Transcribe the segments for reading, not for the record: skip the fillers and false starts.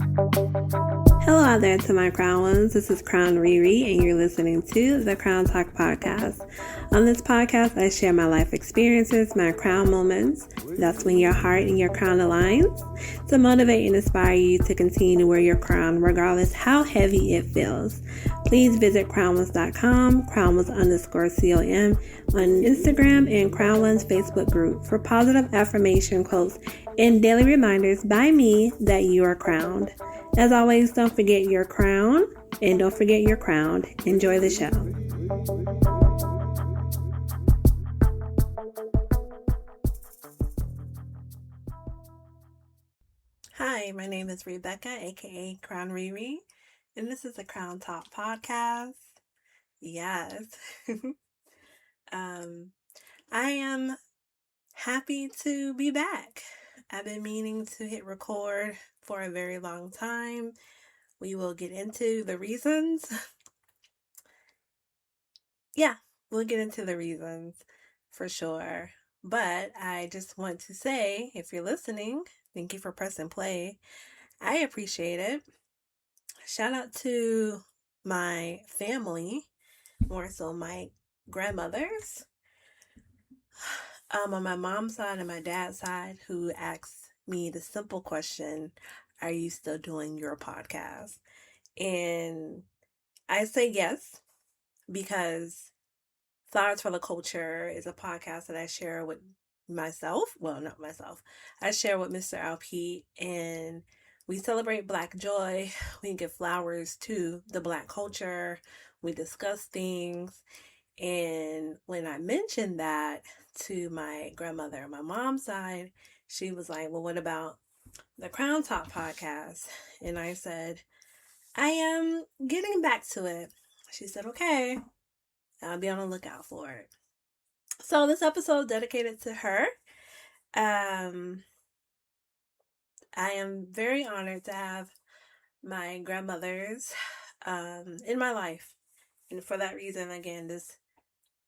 Hello out there to my crown ones. This is Crown ReRe, and you're listening to the Crown Talk podcast. On this podcast, I share my life experiences, my crown moments. That's when your heart and your crown aligns, to motivate and inspire you to continue to wear your crown, regardless how heavy it feels. Please visit crownless.com, crownless_com on Instagram, and Crownless Facebook group for positive affirmation quotes and daily reminders by me that you are crowned. As always, don't forget your crown, and don't forget your crown. Enjoy the show. Hi, my name is Rebecca, aka Crown ReRe, and this is the Crown Talk podcast. Yes. I am happy to be back. I've been meaning to hit record for a very long time. We will get into the reasons. We'll get into the reasons for sure. But I just want to say, if you're listening, thank you for pressing play. I appreciate it. Shout out to my family, more so my grandmothers, on my mom's side and my dad's side, who asked me the simple question, are you still doing your podcast? And I say yes, because Flowers for the Culture is a podcast that I share with myself. Well, not myself. I share with Mr. Alpete, and we celebrate Black joy. We give flowers to the Black culture. We discuss things. And when I mentioned that to my grandmother on my mom's side, she was like, well, what about the Crown Talk podcast? And I said, I am getting back to it. She said, okay, I'll be on the lookout for it. So this episode dedicated to her. I am very honored to have my grandmothers in my life. And for that reason, again, this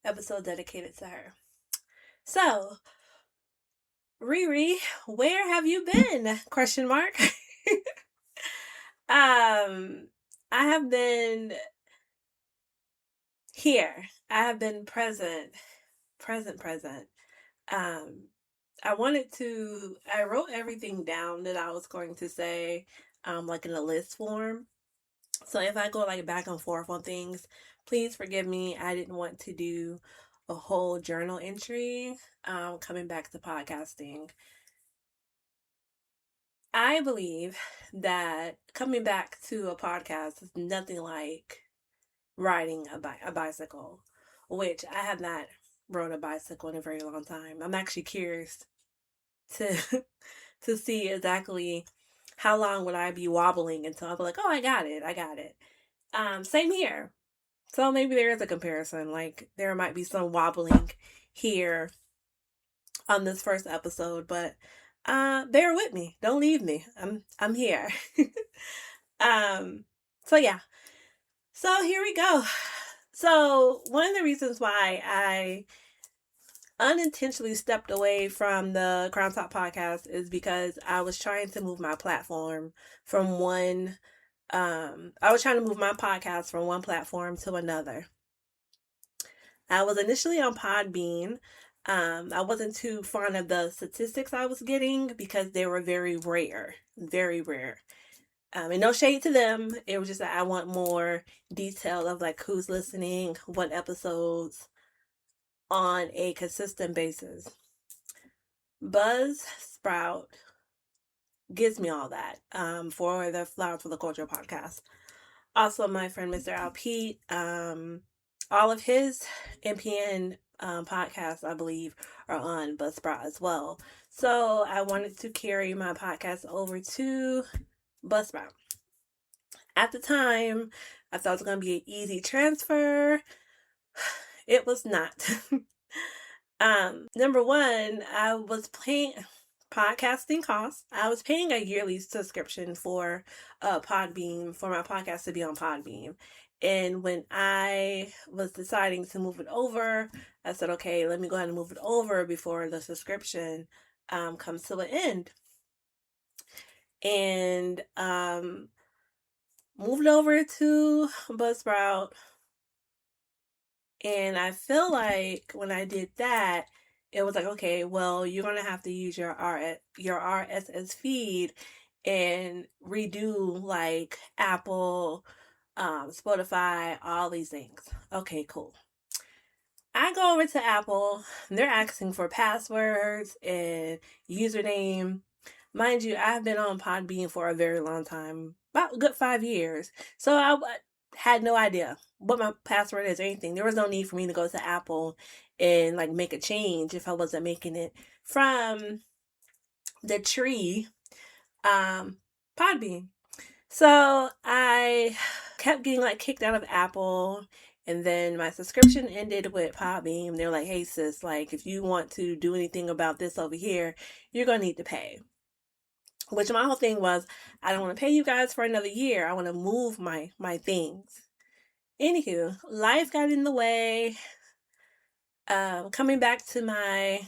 episode dedicated to her. So, ReRe, where have you been? Question mark. I have been here. I have been present. I wrote everything down that I was going to say, like in a list form. So if I go like back and forth on things, please forgive me. I didn't want to do a whole journal entry, coming back to podcasting. I believe that coming back to a podcast is nothing like riding a bicycle, which I have not rode a bicycle in a very long time. I'm actually curious to to see exactly how long would I be wobbling until I'll be like, oh, I got it. Same here. So maybe there is a comparison. Like there might be some wobbling here on this first episode, but bear with me. Don't leave me. I'm here. So yeah. So here we go. So one of the reasons why I unintentionally stepped away from the Crown Talk podcast is because I was trying to move my platform from one, I was trying to move my podcast from one platform to another. I was initially on Podbean. I wasn't too fond of the statistics I was getting because they were very rare. And no shade to them. It was just that I want more detail of like who's listening, what episodes, on a consistent basis. Buzzsprout gives me all that for the Flowers for the Culture podcast. Also, my friend Mr. Alpete, all of his NPN podcasts, I believe, are on Buzzsprout as well. So I wanted to carry my podcast over to Buzzsprout. At the time, I thought it was going to be an easy transfer. It was not. Number one, I was paying podcasting costs. I was paying a yearly subscription for Podbean, for my podcast to be on Podbean. And when I was deciding to move it over, I said, okay, let me go ahead and move it over before the subscription comes to an end. and moved over to Buzzsprout. And I feel like when I did that, it was like, okay, well, you're gonna have to use your RSS feed and redo like Apple, Spotify, all these things. Okay, cool. I go over to Apple, and they're asking for passwords and username. Mind you, I've been on Podbean for a very long time, about a good 5 years. So I had no idea what my password is or anything. There was no need for me to go to Apple and like make a change if I wasn't making it from the tree, Podbean. So I kept getting like kicked out of Apple, and then my subscription ended with Podbean. They're like, "Hey sis, like if you want to do anything about this over here, you're gonna need to pay." Which my whole thing was, I don't want to pay you guys for another year. I want to move my things. Anywho, life got in the way. Coming back to my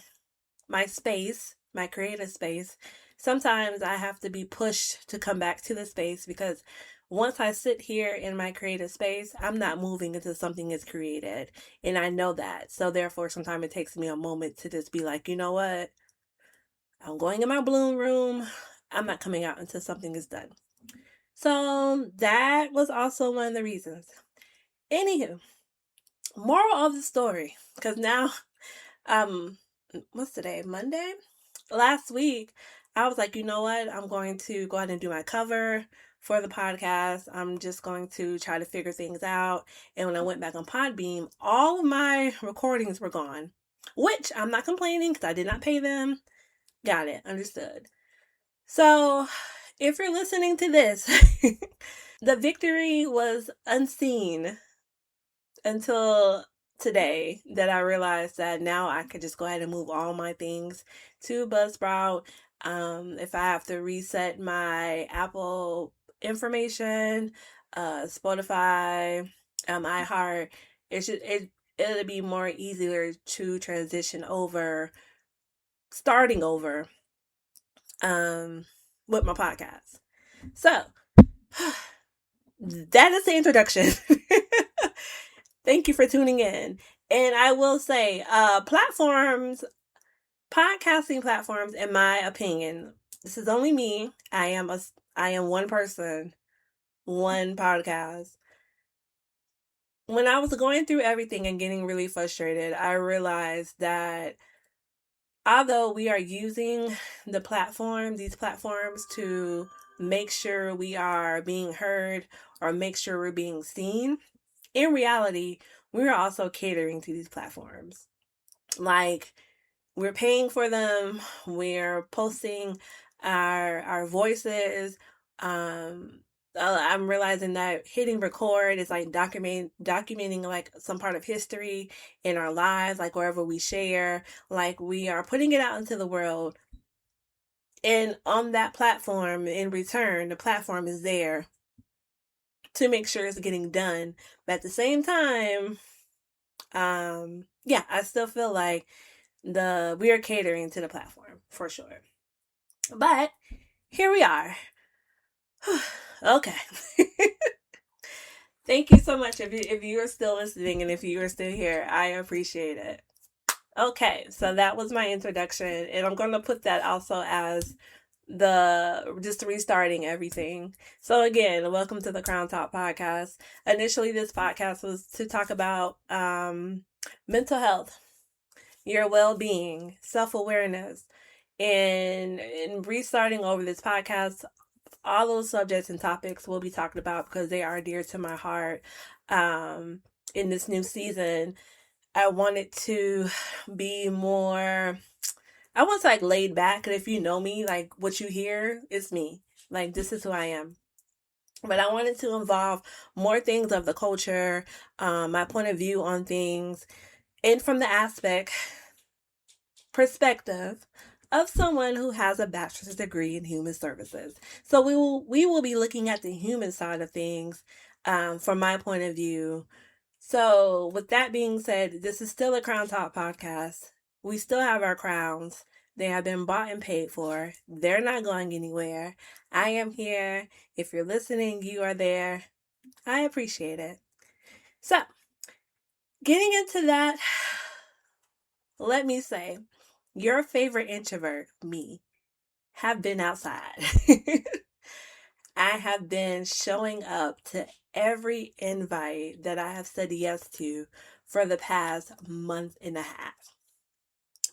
space, my creative space, sometimes I have to be pushed to come back to the space because once I sit here in my creative space, I'm not moving until something is created. And I know that. So therefore, sometimes it takes me a moment to just be like, you know what? I'm going in my bloom room. I'm not coming out until something is done. So that was also one of the reasons. Anywho, moral of the story, because now, what's today? Monday? Last week, I was like, you know what? I'm going to go ahead and do my cover for the podcast. I'm just going to try to figure things out. And when I went back on Podbeam, all of my recordings were gone, which I'm not complaining because I did not pay them. Got it. Understood. So if you're listening to this, the victory was unseen until today that I realized that now I could just go ahead and move all my things to Buzzsprout. If I have to reset my Apple information, Spotify, iHeart, it'll be more easier to transition over, starting over, with my podcast. So that is the introduction. Thank you for tuning in. And I will say, podcasting platforms, in my opinion, this is only me. I am one person, one podcast. When I was going through everything and getting really frustrated, I realized that although we are using these platforms to make sure we are being heard or make sure we're being seen, in reality, we're also catering to these platforms. Like, we're paying for them, we're posting our voices. I'm realizing that hitting record is like documenting like some part of history in our lives, like wherever we share, like we are putting it out into the world. And on that platform, in return, the platform is there to make sure it's getting done. But at the same time, yeah, I still feel like we are catering to the platform for sure. But here we are. Okay. Thank you so much. If you are still listening and if you are still here, I appreciate it. Okay, so that was my introduction, and I'm going to put that also as just restarting everything. So again, welcome to the Crown Talk podcast. Initially, this podcast was to talk about mental health, your well-being, self-awareness, and in restarting over this podcast, all those subjects and topics we'll be talking about because they are dear to my heart. In this new season, I wanted to be more, I was like laid back. And if you know me, like what you hear is me. Like this is who I am. But I wanted to involve more things of the culture, my point of view on things, and from the perspective of someone who has a bachelor's degree in human services. So we will be looking at the human side of things, from my point of view. So with that being said, this is still a Crown Talk podcast. We still have our crowns. They have been bought and paid for. They're not going anywhere. I am here. If you're listening, you are there. I appreciate it. So, getting into that, let me say, your favorite introvert, me, have been outside. I have been showing up to every invite that I have said yes to for the past month and a half,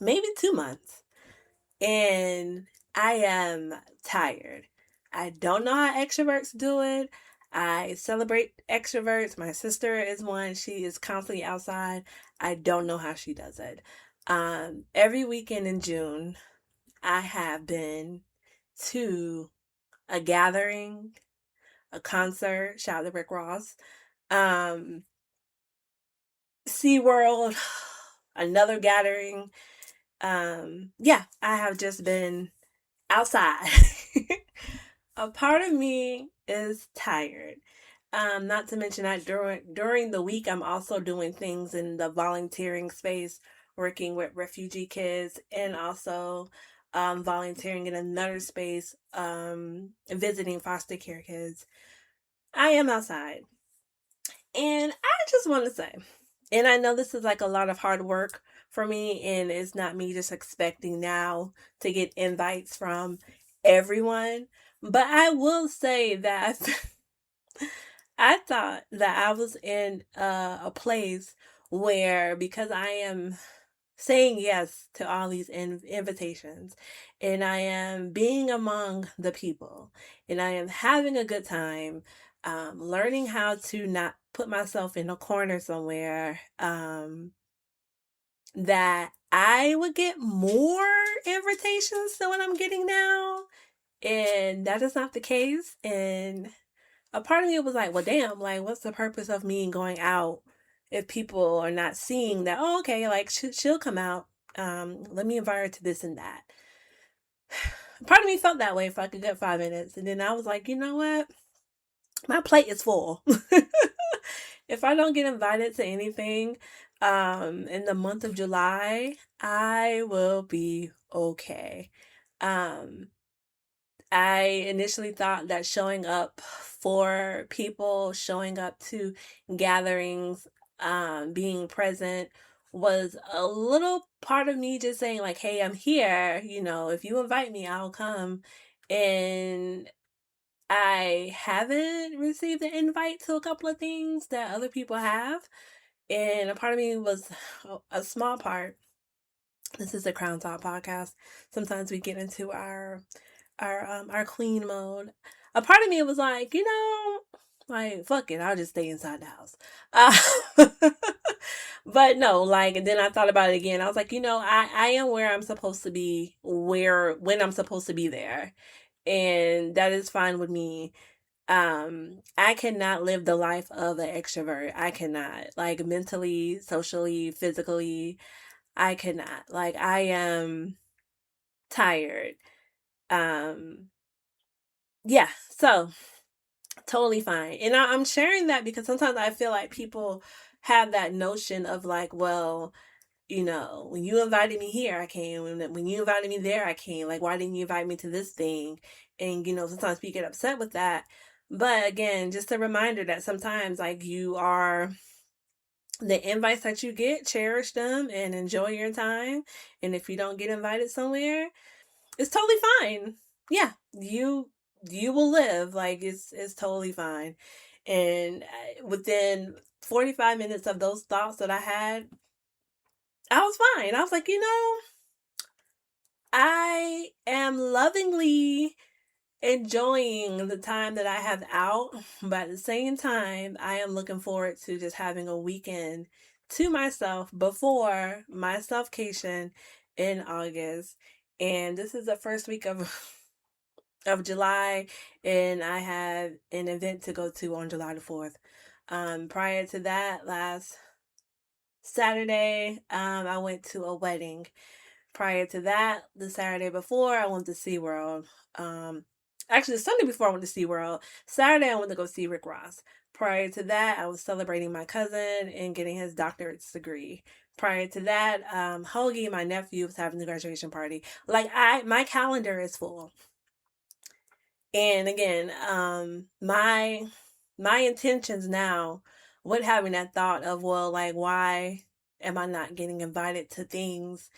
maybe 2 months. And I am tired. I don't know how extroverts do it. I celebrate extroverts. My sister is one. She is constantly outside. I don't know how she does it. Every weekend in June, I have been to a gathering, a concert, shout out to Rick Ross, um, SeaWorld, another gathering. Yeah, I have just been outside. A part of me is tired. Not to mention that during the week, I'm also doing things in the volunteering space, working with refugee kids, and also volunteering in another space, visiting foster care kids. I am outside. And I just want to say, and I know this is like a lot of hard work for me, and it's not me just expecting now to get invites from everyone, but I will say that I thought that I was in a place where, because I am saying yes to all these invitations, and I am being among the people, and I am having a good time, learning how to not put myself in a corner somewhere, that I would get more invitations than what I'm getting now. And that is not the case. And a part of me was like, well, damn, like, what's the purpose of me going out if people are not seeing that? Oh, okay, like, she'll come out. Let me invite her to this and that. Part of me felt that way for like a good 5 minutes. And then I was like, you know what? My plate is full. If I don't get invited to anything in the month of July, I will be okay. Um, I initially thought that showing up for people, showing up to gatherings, being present was a little part of me just saying, like, hey, I'm here. You know, if you invite me, I'll come. And I haven't received an invite to a couple of things that other people have. And a part of me was a small part. This is the Crown Talk podcast. Sometimes we get into our queen mode. A part of me was like, you know, like, fuck it, I'll just stay inside the house. But no, like, and then I thought about it again. I was like, you know, I am where I'm supposed to be, when I'm supposed to be there. And that is fine with me. I cannot live the life of an extrovert. I cannot, like, mentally, socially, physically, I cannot. Like, I am tired. Um, yeah, so totally fine. And I'm sharing that because sometimes I feel like people have that notion of like, well, you know, when you invited me here, I came. When you invited me there, I came. Like, why didn't you invite me to this thing? And, you know, sometimes people get upset with that. But again, just a reminder that sometimes, like, the invites that you get, cherish them and enjoy your time. And if you don't get invited somewhere, it's totally fine. Yeah, you will live. Like, it's totally fine. And within 45 minutes of those thoughts that I had, I was fine. I was like, you know, I am lovingly enjoying the time that I have out, but at the same time, I am looking forward to just having a weekend to myself before my selfcation in August. And this is the first week of July, and I have an event to go to on July the 4th. Prior to that, last Saturday, I went to a wedding. Prior to that, the Saturday before, I went to SeaWorld. Actually, Sunday before I went to SeaWorld. Saturday I went to go see Rick Ross. Prior to that, I was celebrating my cousin and getting his doctorate's degree. Prior to that, Hoagie, my nephew, was having the graduation party. Like my calendar is full. And again, my intentions now with having that thought of, well, like, why am I not getting invited to things?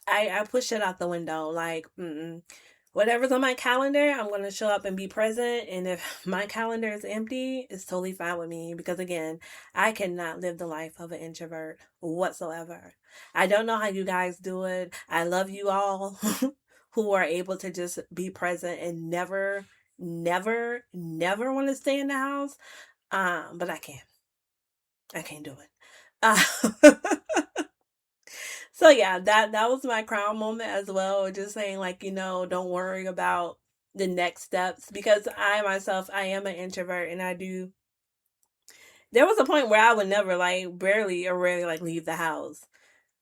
I push it out the window. Like, whatever's on my calendar, I'm going to show up and be present. And if my calendar is empty, it's totally fine with me. Because again, I cannot live the life of an introvert whatsoever. I don't know how you guys do it. I love you all who are able to just be present and never, never, never want to stay in the house. But I can't. I can't do it. So yeah, that was my crown moment as well. Just saying, like, don't worry about the next steps, because I myself, I am an introvert, and I do. There was a point where I would never, like, barely or rarely, like, leave the house.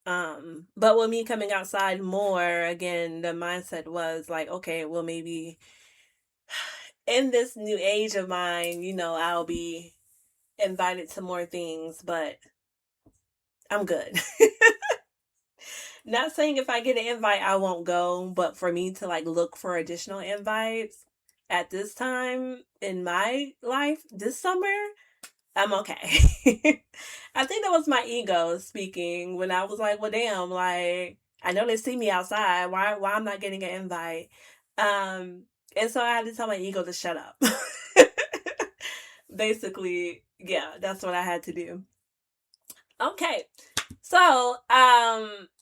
But with me coming outside more, again, the mindset was like, okay, well, maybe in this new age of mine, I'll be invited to more things, but I'm good. Not saying if I get an invite, I won't go, but for me to, like, look for additional invites at this time in my life this summer, I'm okay. I think that was my ego speaking when I was like, well, damn, like, I know they see me outside. Why I'm not getting an invite? And so I had to tell my ego to shut up. Basically, yeah, that's what I had to do. Okay. So,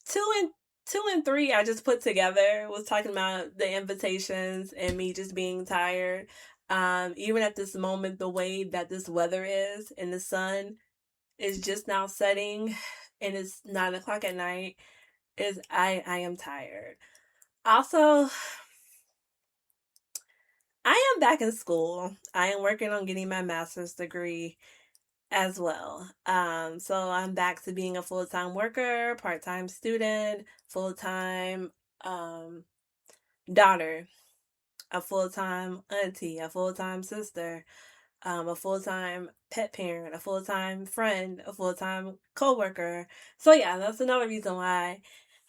two and three I just put together was talking about the invitations and me just being tired. Even at this moment, the way that this weather is and the sun is just now setting and it's 9 o'clock at night, is I am tired. Also, I am back in school. I am working on getting my master's degree as well. So I'm back to being a full-time worker, part-time student, full-time daughter, a full-time auntie, a full-time sister, a full-time pet parent, a full-time friend, a full-time co-worker. So yeah, that's another reason why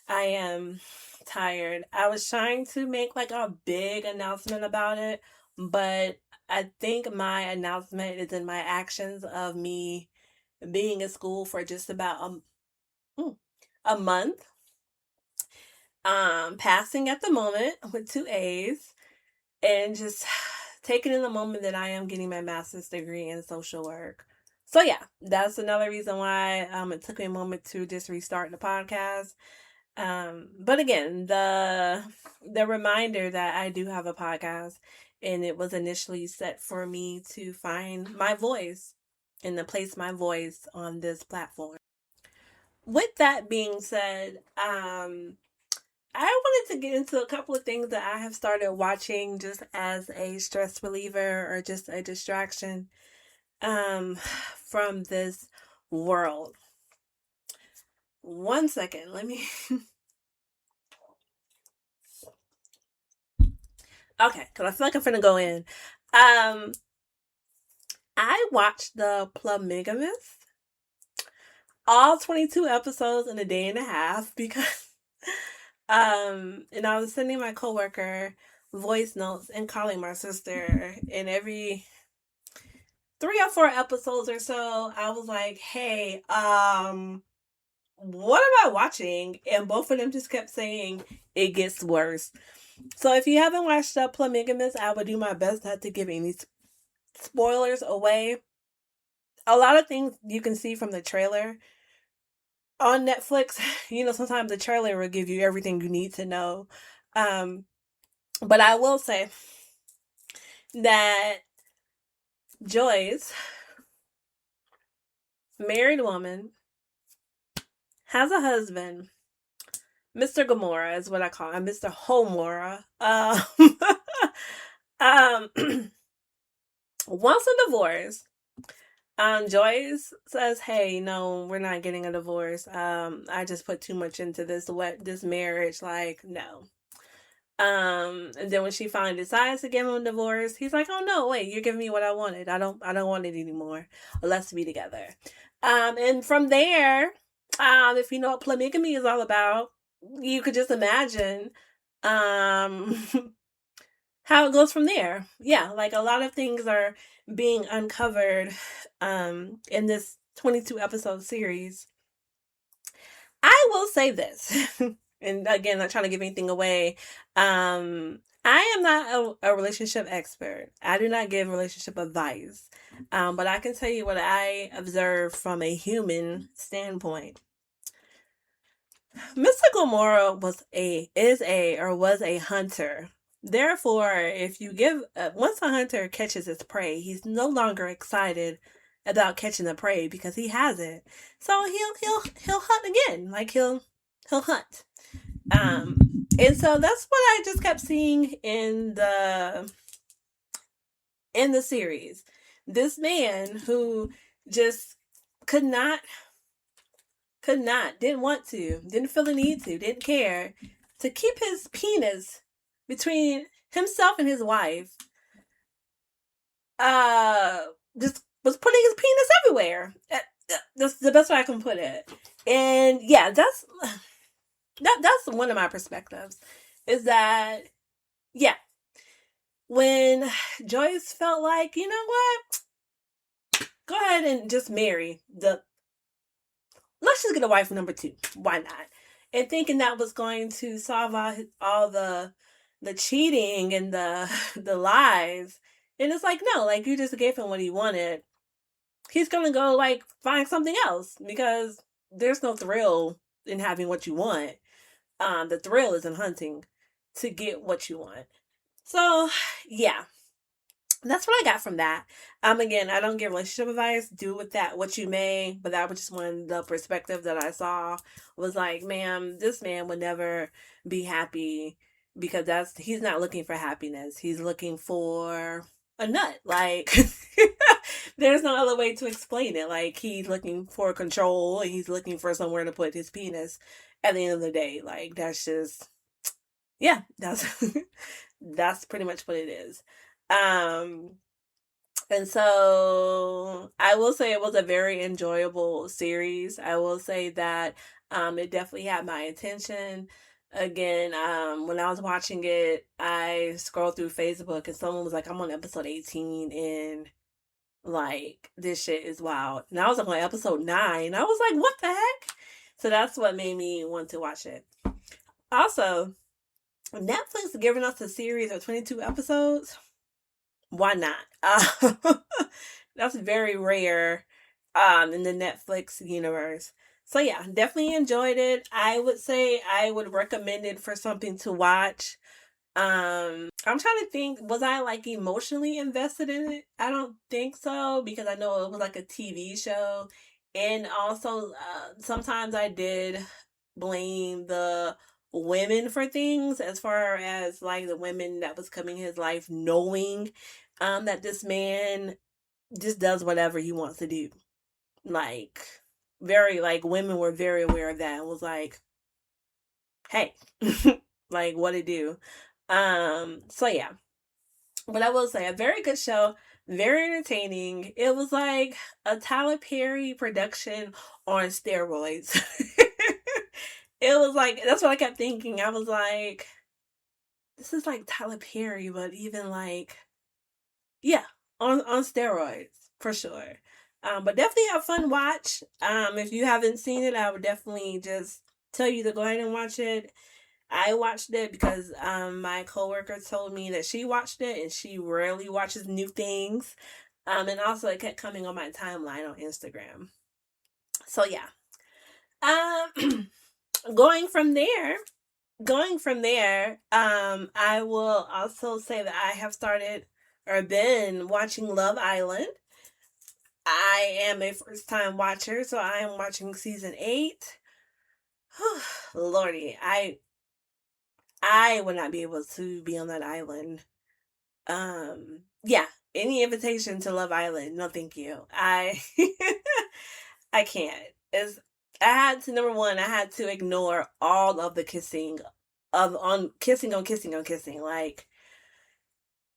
I am tired. I was trying to make like a big announcement about it, but I think my announcement is in my actions of me being in school for just about a month. Passing at the moment with 2 A's, and just taking in the moment that I am getting my master's degree in social work. So yeah, that's another reason why it took me a moment to just restart the podcast. But again, the reminder that I do have a podcast, and it was initially set for me to find my voice and to place my voice on this platform. With that being said, I wanted to get into a couple of things that I have started watching just as a stress reliever or just a distraction from this world. 1 second, let me okay, because I feel like I'm finna go in. I watched the Polygamist, all 22 episodes in a day and a half, because and I was sending my coworker voice notes and calling my sister, and every 3 or 4 episodes or so, I was like, hey, what am I watching? And both of them just kept saying it gets worse. So if you haven't watched up Polygamist, I would do my best not to give any spoilers away. A lot of things you can see from the trailer on Netflix. Sometimes the trailer will give you everything you need to know. But I will say that Joyce, married woman, has a husband. Mr. Gamora is what I call him, Mr. Homora. Wants a divorce. Joyce says, "Hey, no, we're not getting a divorce. I just put too much into this marriage. Like, no." And then when she finally decides to give him a divorce, he's like, "Oh no, wait, you're giving me what I wanted. I don't want it anymore. Let's be together." And from there, if you know what polygamy is all about, you could just imagine, um, how it goes from there. Yeah, like a lot of things are being uncovered, in this 22 episode series. I will say this, and again, not trying to give anything away. I am not a relationship expert. I do not give relationship advice. But I can tell you what I observe from a human standpoint. Mystical Mora was a hunter. Therefore, if you give once a hunter catches his prey, he's no longer excited about catching the prey because he has it. So he'll hunt again. Like he'll hunt. And so that's what I just kept seeing in the series. This man who just could not, didn't want to, didn't feel the need to, didn't care to keep his penis between himself and his wife. Just was putting his penis everywhere. That's the best way I can put it. And yeah, that's one of my perspectives. Is that yeah, when Joyce felt like, you know what, go ahead and just marry let's just get a wife number 2. Why not? And thinking that was going to solve all the cheating and the lies. And it's like, no, like you just gave him what he wanted. He's gonna go like find something else because there's no thrill in having what you want. The thrill is in hunting to get what you want. So yeah, that's what I got from that. Again, I don't give relationship advice. Do with that what you may, but that was just one the perspective that I saw was like, ma'am, this man would never be happy because he's not looking for happiness. He's looking for a nut. Like there's no other way to explain it. Like he's looking for control and he's looking for somewhere to put his penis at the end of the day. Like that's just yeah, that's that's pretty much what it is. Um, and so I will say it was a very enjoyable series. I will say that it definitely had my attention. Again, when I was watching it, I scrolled through Facebook and someone was like, I'm on episode 18 and like this shit is wild. And I was on episode 9. I was like, what the heck? So that's what made me want to watch it. Also, Netflix giving us a series of 22 episodes. Why not? That's very rare in the Netflix universe. So yeah, definitely enjoyed it. I would say I would recommend it for something to watch. I'm trying to think, was I like emotionally invested in it? I don't think so because I know it was like a TV show. And also, sometimes I did blame the women for things as far as like the women that was coming in his life knowing that this man just does whatever he wants to do. Like very like women were very aware of that and was like, hey, like what to do. So yeah. But I will say a very good show, very entertaining. It was like a Tyler Perry production on steroids. It was like that's what I kept thinking. I was like, this is like Tyler Perry, but even like yeah, on steroids for sure. But definitely a fun watch. If you haven't seen it, I would definitely just tell you to go ahead and watch it. I watched it because my coworker told me that she watched it and she rarely watches new things. And also it kept coming on my timeline on Instagram. So yeah. Going from there, I will also say that I have started or been watching Love Island. I am a first time watcher, so I am watching season 8. Lordy, I would not be able to be on that island. Yeah, any invitation to Love Island, no thank you. I can't. It's I had to number one, I had to ignore all of the kissing on kissing on kissing on kissing. Like,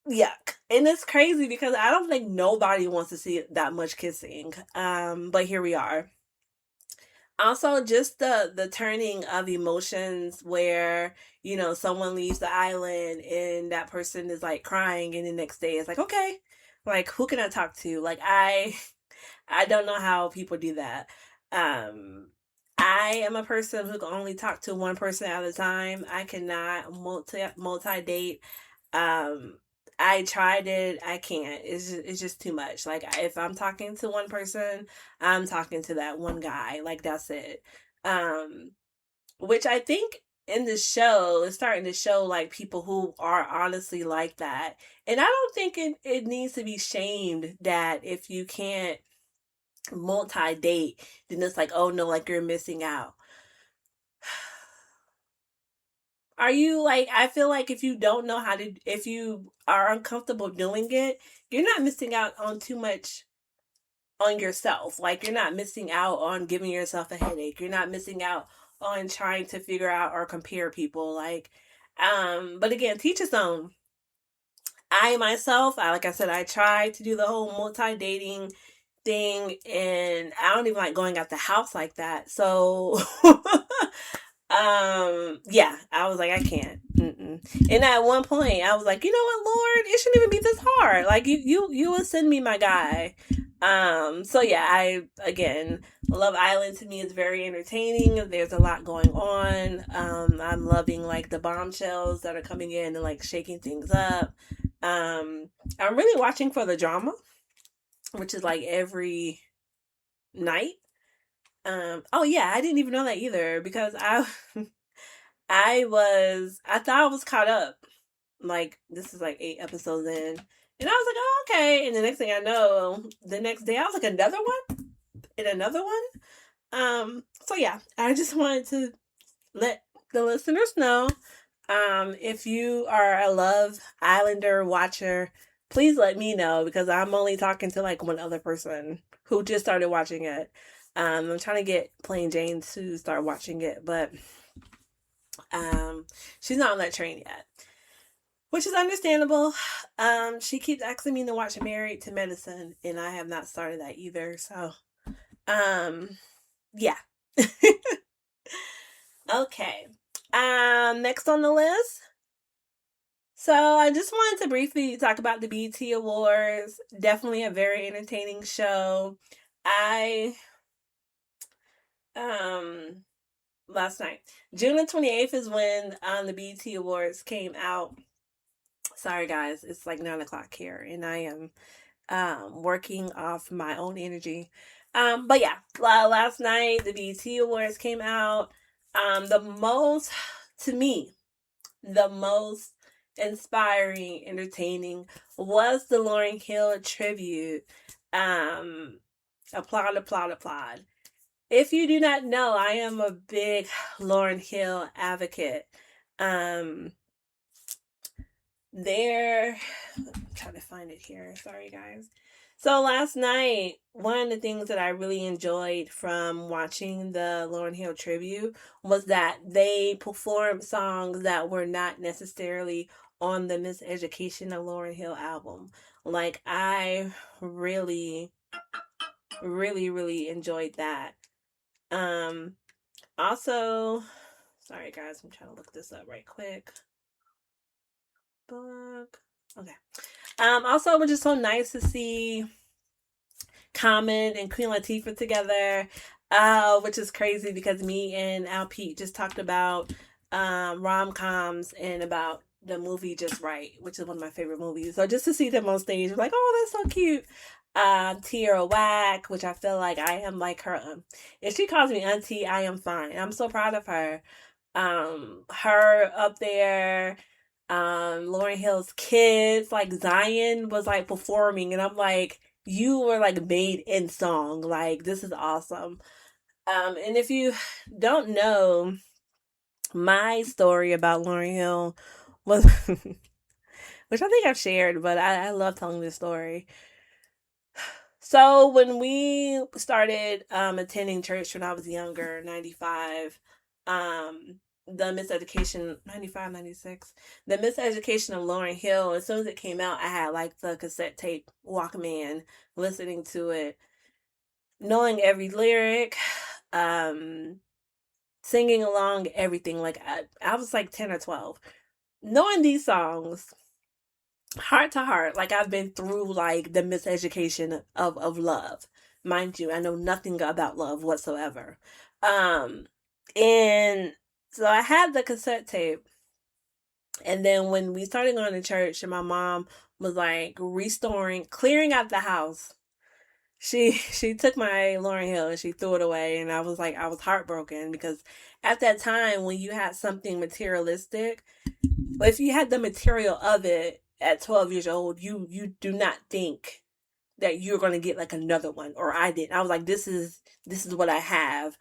yuck. And it's crazy because I don't think nobody wants to see that much kissing. But here we are. Also, just the turning of emotions where, someone leaves the island and that person is like crying, and the next day it's like, okay, like, who can I talk to? Like, I don't know how people do that. Um, I am a person who can only talk to one person at a time. I cannot multi date. Um, I tried it. I can't. It's just too much. Like, if I'm talking to one person, I'm talking to that one guy. Like, that's it. Um, which I think in the show is starting to show like people who are honestly like that. And I don't think it needs to be shamed that if you can't multi date, then it's like, oh no, like you're missing out. Are you like, I feel like if you don't know how to, if you are uncomfortable doing it, you're not missing out on too much on yourself. Like, you're not missing out on giving yourself a headache. You're not missing out on trying to figure out or compare people. Like, but again, teach his own. I myself, like I said, I tried to do the whole multi dating thing, and I don't even like going out the house like that. So yeah, I was like, I can't. Mm-mm. And at one point I was like, you know what, Lord, it shouldn't even be this hard. Like, you will send me my guy. So yeah, I, again, Love Island to me is very entertaining. There's a lot going on. I'm loving like the bombshells that are coming in and like shaking things up. I'm really watching for the drama, which is like every night. Oh yeah, I didn't even know that either, because I thought I was caught up. Like, this is like 8 episodes in. And I was like, oh, okay. And the next thing I know, the next day I was like, another one? And another one? So yeah, I just wanted to let the listeners know. If you are a Love Islander watcher, please let me know, because I'm only talking to like one other person who just started watching it. I'm trying to get Plain Jane to start watching it, but she's not on that train yet, which is understandable. She keeps asking me to watch Married to Medicine, and I have not started that either. So, yeah. Okay. Next on the list. So I just wanted to briefly talk about the BET Awards. Definitely a very entertaining show. I last night, June the 28th is when the BET Awards came out. Sorry guys, it's like 9 o'clock here, and I am working off my own energy. But yeah, last night the BET Awards came out. The most, to me, the most inspiring, entertaining was the Lauryn Hill tribute. Applaud, applaud, applaud. If you do not know, I am a big Lauryn Hill advocate. I'm trying to find it here. Sorry, guys. So last night, one of the things that I really enjoyed from watching the Lauryn Hill tribute was that they performed songs that were not necessarily on the Miseducation of Lauryn Hill album. Like, I really, really, really enjoyed that. Also, sorry guys, I'm trying to look this up right quick. Book. Okay. Also, it was just so nice to see Common and Queen Latifah together, which is crazy because me and Al Pete just talked about rom-coms and about the movie Just Right, which is one of my favorite movies. So just to see them on stage, like, oh, that's so cute. Tierra Whack, which I feel like I am like her. If she calls me auntie, I am fine. I'm so proud of her. Her up there, Lauryn Hill's kids, like Zion was like performing, and I'm like, you were like made in song. Like, this is awesome. And if you don't know, my story about Lauryn Hill was, which I think I've shared, but I love telling this story. So when we started attending church when I was younger, 95, the Miseducation 95, 96, the Miseducation of Lauryn Hill. As soon as it came out, I had like the cassette tape Walkman, listening to it, knowing every lyric, um, singing along, everything. Like I was like 10 or 12, knowing these songs heart to heart. Like I've been through like the miseducation of love. Mind you, I know nothing about love whatsoever. Um, and so I had the cassette tape. And then when we started going to church and my mom was like restoring, clearing out the house, she took my Lauryn Hill and she threw it away. And I was like, I was heartbroken because at that time when you had something materialistic, if you had the material of it at 12 years old, you do not think that you're going to get like another one, or I did. I was like, this is what I have.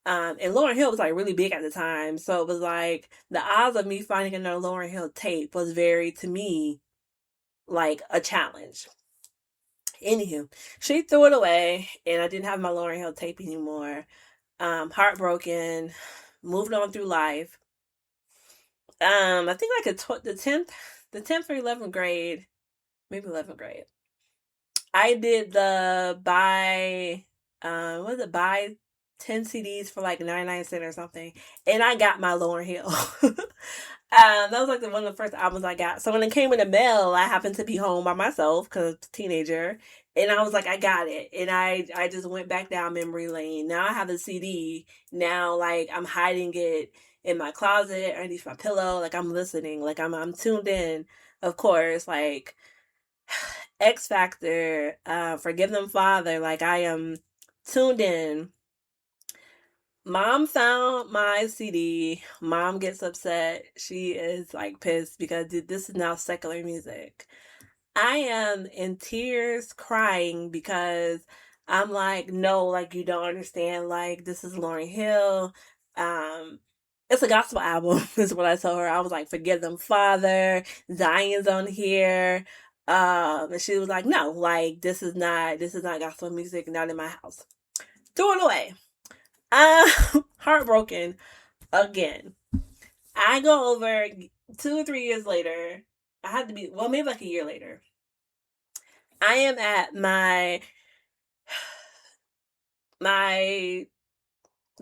And Lauryn Hill was like really big at the time. So it was like the odds of me finding another Lauryn Hill tape was very, to me, like a challenge. Anywho, she threw it away and I didn't have my Lauryn Hill tape anymore. Heartbroken, moved on through life. I think like the tenth or 11th grade, maybe 11th grade. I did the buy 10 CDs for like 99 cents or something, and I got my Lauryn Hill. That was like one of the first albums I got. So when it came in the mail, I happened to be home by myself because teenager, and I was like, I got it, and I just went back down memory lane. Now I have the CD. Now like I'm hiding it in my closet underneath my pillow. Like I'm listening. Like I'm tuned in. Of course, like X Factor, Forgive Them Father. Like I am tuned in. Mom found my CD. Mom gets upset. She is like pissed because this is now secular music. I am in tears crying because I'm like, no, like you don't understand. Like this is Lauryn Hill. It's a gospel album, is what I told her. I was like, Forgive Them Father, Zion's on here. And she was like, no, like this is not gospel music, not in my house. Threw it away. Heartbroken again. I go over 2 or 3 years later. I had to be, well, maybe like a year later. I am at my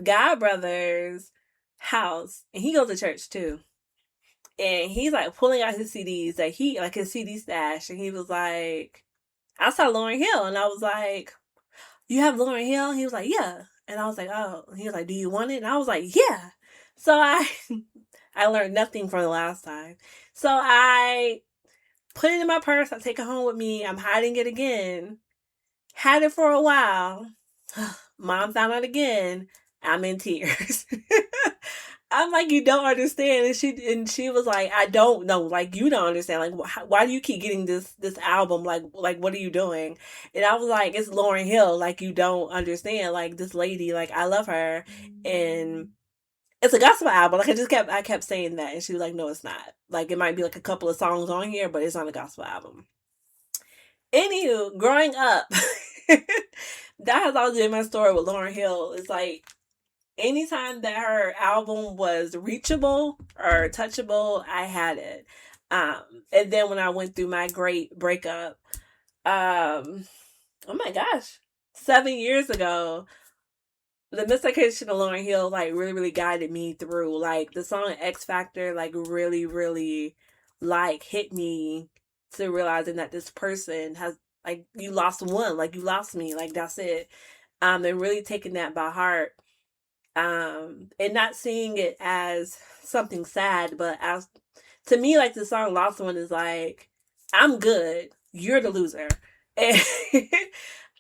god brother's house, and he goes to church too. And he's like pulling out his CDs, like his CD stash, and he was like, I saw Lauryn Hill, and I was like, you have Lauryn Hill? He was like, yeah. And I was like, oh. He was like, do you want it? And I was like, yeah. So I learned nothing from the last time. So I put it in my purse. I take it home with me. I'm hiding it again. Had it for a while. Mom found out again. I'm in tears. I'm like, you don't understand, and she was like, I don't know, like you don't understand, like why do you keep getting this album, like what are you doing? And I was like, it's Lauryn Hill, like you don't understand, like this lady, like I love her, and it's a gospel album. Like I kept saying that, and she was like, no, it's not. Like it might be like a couple of songs on here, but it's not a gospel album. Anywho, growing up, that has always been my story with Lauryn Hill. It's like anytime that her album was reachable or touchable, I had it. And then when I went through my great breakup, oh my gosh, 7 years ago, the Miseducation of Lauryn Hill like really, really guided me through. Like the song X Factor, like really, really like hit me to realizing that this person has, like, you lost one, like you lost me, like that's it. And really taking that by heart. And not seeing it as something sad, but as, to me, like the song Lost One is like, I'm good, you're the loser. And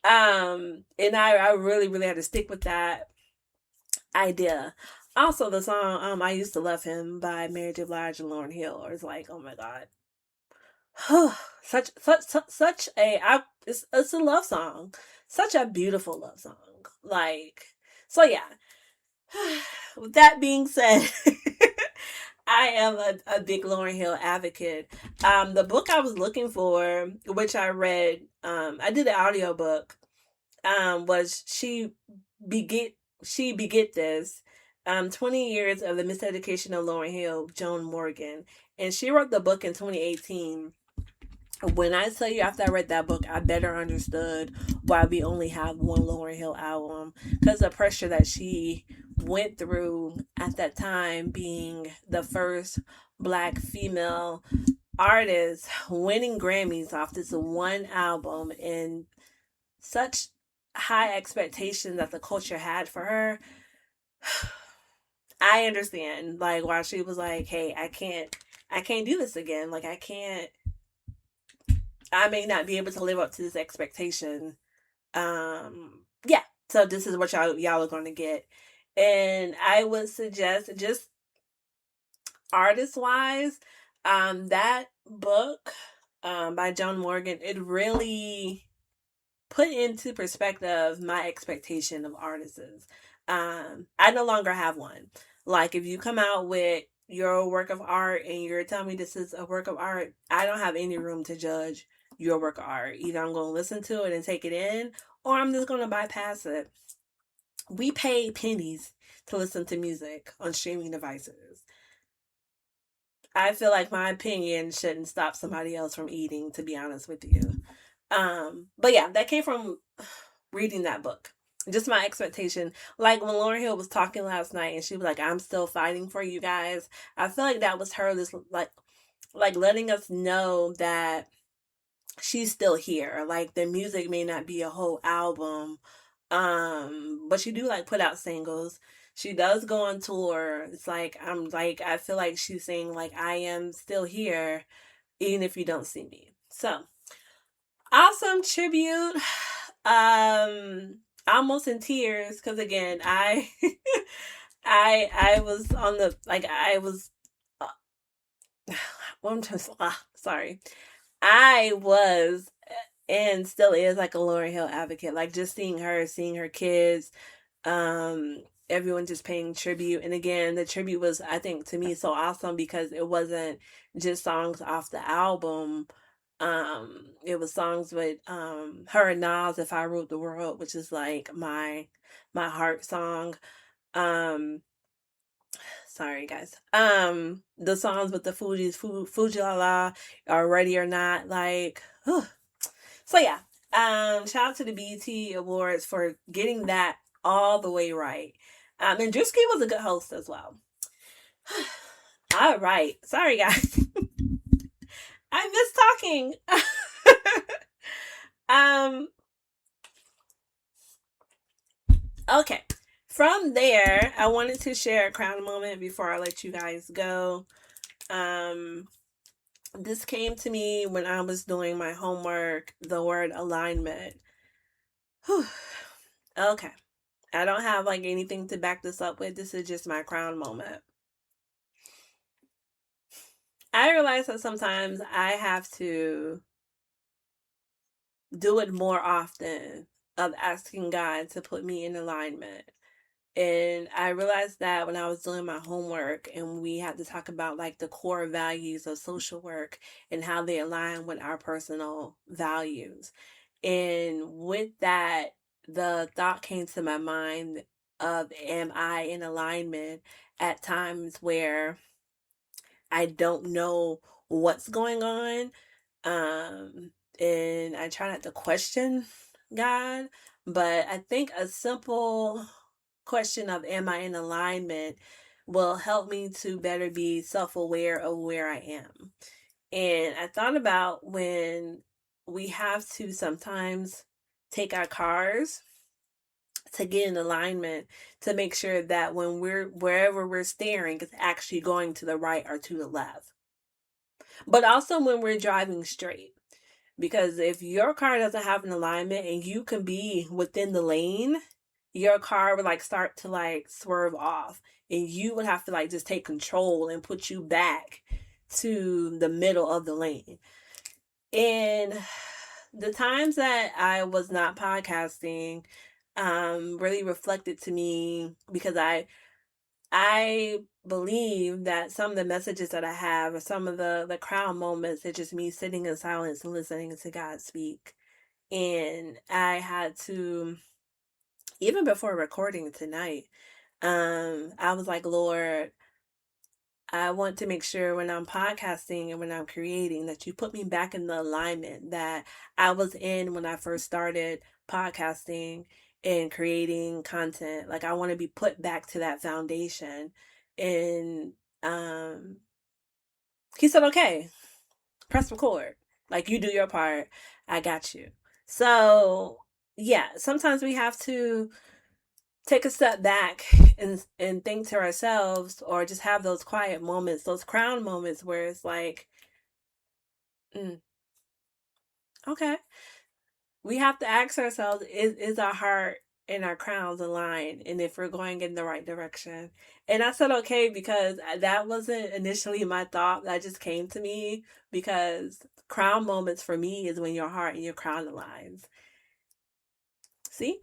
and I really, really had to stick with that idea. Also the song I Used to Love Him by Mary J. Blige and Lauryn Hill is like, oh my god. such it's a love song. Such a beautiful love song. Like, so yeah. With that being said, I am a big Lauryn Hill advocate. The book I was looking for, which I read, I did an audiobook, was She Beget This. 20 Years of the Miseducation of Lauryn Hill, Joan Morgan. And she wrote the book in 2018. When I tell you, after I read that book, I better understood why we only have one Lauryn Hill album. Because the pressure that she went through at that time, being the first Black female artist winning Grammys off this one album, and such high expectations that the culture had for her. I understand, like, why she was like, hey, I can't do this again. Like, I may not be able to live up to this expectation. Yeah. So this is what y'all are going to get. And I would suggest, just artist wise, that book, by Joan Morgan, it really put into perspective my expectation of artists. I no longer have one. Like, if you come out with your work of art and you're telling me this is a work of art, I don't have any room to judge your work of art. Either I'm going to listen to it and take it in, or I'm just going to bypass it. We pay pennies to listen to music on streaming devices. I feel like my opinion shouldn't stop somebody else from eating, to be honest with you. But yeah, that came from reading that book. Just my expectation. Like when Lauryn Hill was talking last night and she was like, I'm still fighting for you guys. I feel like that was her, this like letting us know that she's still here. Like, the music may not be a whole album. But she do like put out singles. She does go on tour. It's like, I feel like she's saying, like, I am still here even if you don't see me. So awesome tribute. Almost in tears, because again, I I was on the, like, I was well, I'm just sorry. I was and still is like a Lauryn Hill advocate. Like, just seeing her kids, everyone just paying tribute. And again, the tribute was, I think, to me, so awesome because it wasn't just songs off the album. It was songs with her and Nas, If I Ruled the World, which is like my heart song. Sorry guys. The songs with the Fuji La La, or Ready or Not, like, whew. So yeah. Shout out to the BET Awards for getting that all the way right. And Drewski was a good host as well. All right. Sorry guys. I miss talking. Okay. From there, I wanted to share a crown moment before I let you guys go. This came to me when I was doing my homework, the word alignment. Whew. Okay. I don't have like anything to back this up with. This is just my crown moment. I realize that sometimes I have to do it more often, of asking God to put me in alignment. And I realized that when I was doing my homework and we had to talk about like the core values of social work and how they align with our personal values. And with that, the thought came to my mind of, am I in alignment at times where I don't know what's going on? And I try not to question God, but I think a simple question of, am I in alignment, will help me to better be self-aware of where I am. And I thought about when we have to sometimes take our cars to get in alignment, to make sure that when we're wherever we're steering, it's actually going to the right or to the left. But also when we're driving straight. Because if your car doesn't have an alignment and you can be within the lane, your car would like start to like swerve off, and you would have to like just take control and put you back to the middle of the lane. And the times that I was not podcasting really reflected to me, because I believe that some of the messages that I have, or some of the crown moments, are just me sitting in silence and listening to God speak. And I had to, even before recording tonight, I was like, Lord, I want to make sure when I'm podcasting and when I'm creating that you put me back in the alignment that I was in when I first started podcasting and creating content. Like I want to be put back to that foundation. And um he said, okay, press record. Like you do your part. I got you. So yeah, sometimes we have to take a step back and think to ourselves or just have those quiet moments, those crown moments where it's like, mm, okay, we have to ask ourselves, is our heart and our crowns aligned, and if we're going in the right direction. And I said okay because that wasn't initially my thought, that just came to me, because crown moments for me is when your heart and your crown aligns. See?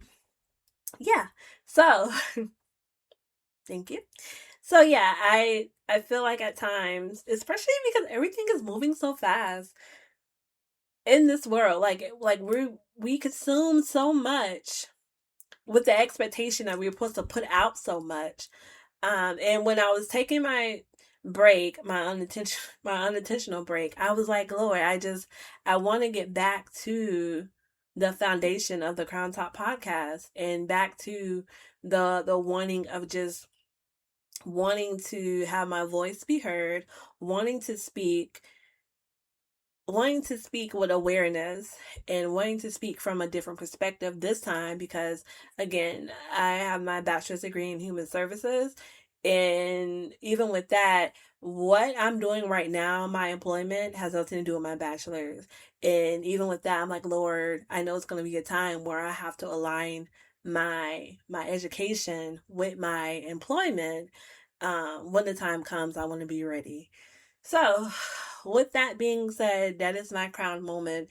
Yeah. So thank you. So yeah, I feel like at times, especially because everything is moving so fast in this world, like we consume so much with the expectation that we're supposed to put out so much. And when I was taking my break, my unintentional break, I was like, Lord, I want to get back to the foundation of the Crown Top podcast and back to the wanting of just wanting to have my voice be heard, wanting to speak, wanting to speak with awareness, and wanting to speak from a different perspective this time because, again, I have my bachelor's degree in human services. And even with that, what I'm doing right now, my employment has nothing to do with my bachelor's. And even with that, I'm like, Lord, I know it's going to be a time where I have to align my education with my employment. When the time comes, I want to be ready. So, with that being said, that is my crown moment,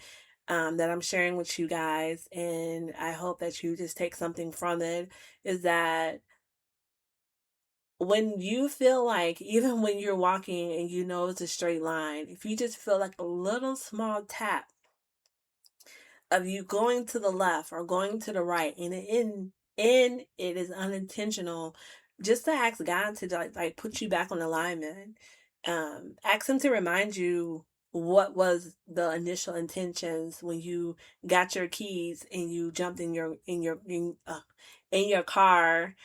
that I'm sharing with you guys, and I hope that you just take something from it. Is that when you feel like, even when you're walking and you know it's a straight line, if you just feel like a little small tap of you going to the left or going to the right, and it is unintentional, just to ask God to like put you back on alignment. Ask him to remind you what was the initial intentions when you got your keys and you jumped in your car,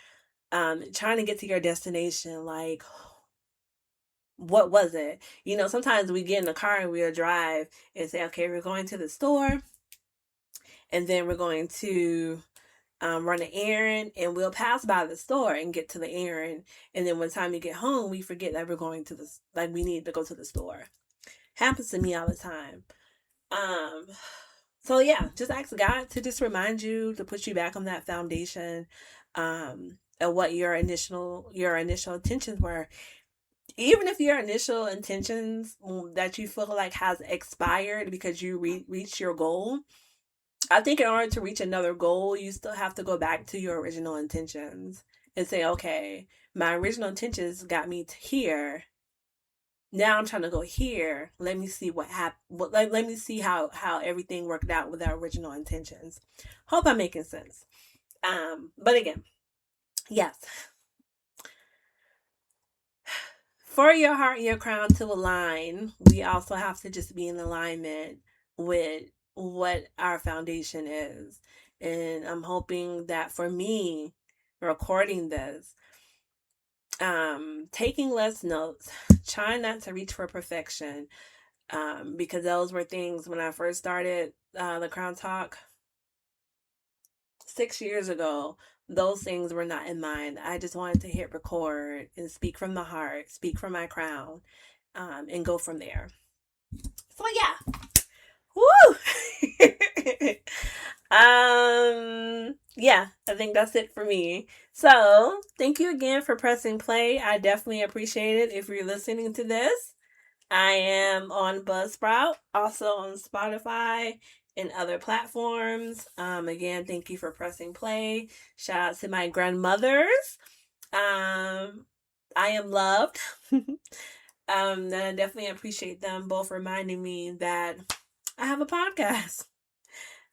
trying to get to your destination. Like, what was it? Sometimes we get in the car and we'll drive and say, okay, we're going to the store, and then we're going to run an errand, and we'll pass by the store and get to the errand. And then when time we get home, we forget that we're going to we need to go to the store. Happens to me all the time. Um, so yeah, just ask God to just remind you, to put you back on that foundation, and what your initial intentions were. Even if your initial intentions that you feel like has expired because you reached your goal, I think in order to reach another goal, you still have to go back to your original intentions and say, okay, my original intentions got me to here. Now I'm trying to go here. Let me see what happened. Let me see how everything worked out with our original intentions. Hope I'm making sense. But again, yes, for your heart and your crown to align, we also have to just be in alignment with what our foundation is. And I'm hoping that for me, recording this, taking less notes, trying not to reach for perfection, because those were things when I first started the Crown Talk 6 years ago. Those things were not in mind. I just wanted to hit record and speak from the heart, speak from my crown, and go from there. So yeah, woo. Yeah, I think that's it for me. So thank you again for pressing play. I definitely appreciate it. If you're listening to this, I am on Buzzsprout, also on Spotify and other platforms. Again, thank you for pressing play. Shout out to my grandmothers. I am loved. And I definitely appreciate them both reminding me that I have a podcast.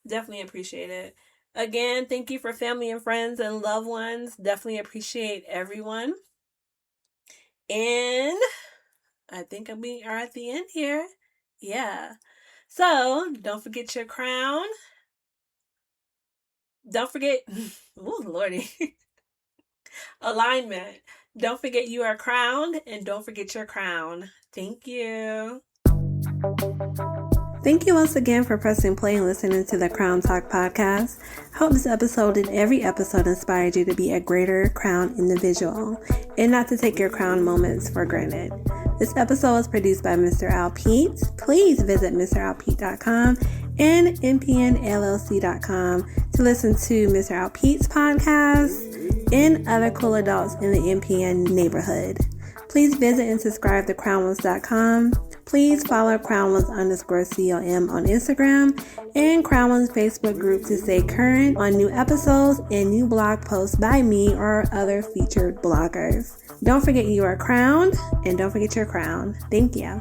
Definitely appreciate it. Again, thank you for family and friends and loved ones. Definitely appreciate everyone. And I think we are at the end here. Yeah. So don't forget your crown. Don't forget, oh Lordy, alignment. Don't forget you are crowned, and don't forget your crown. Thank you. Thank you once again for pressing play and listening to the Crown Talk podcast. I hope this episode and every episode inspired you to be a greater crown individual and not to take your crown moments for granted. This episode was produced by Mr. Al Pete. Please visit MrAlPete.com and MPNLLC.com to listen to Mr. Al Pete's podcast and other cool adults in the MPN neighborhood. Please visit and subscribe to CrownOnes.com. Please follow CrownOnes_COM on Instagram and CrownOnes Facebook group to stay current on new episodes and new blog posts by me or other featured bloggers. Don't forget you are crowned, and don't forget your crown. Thank you.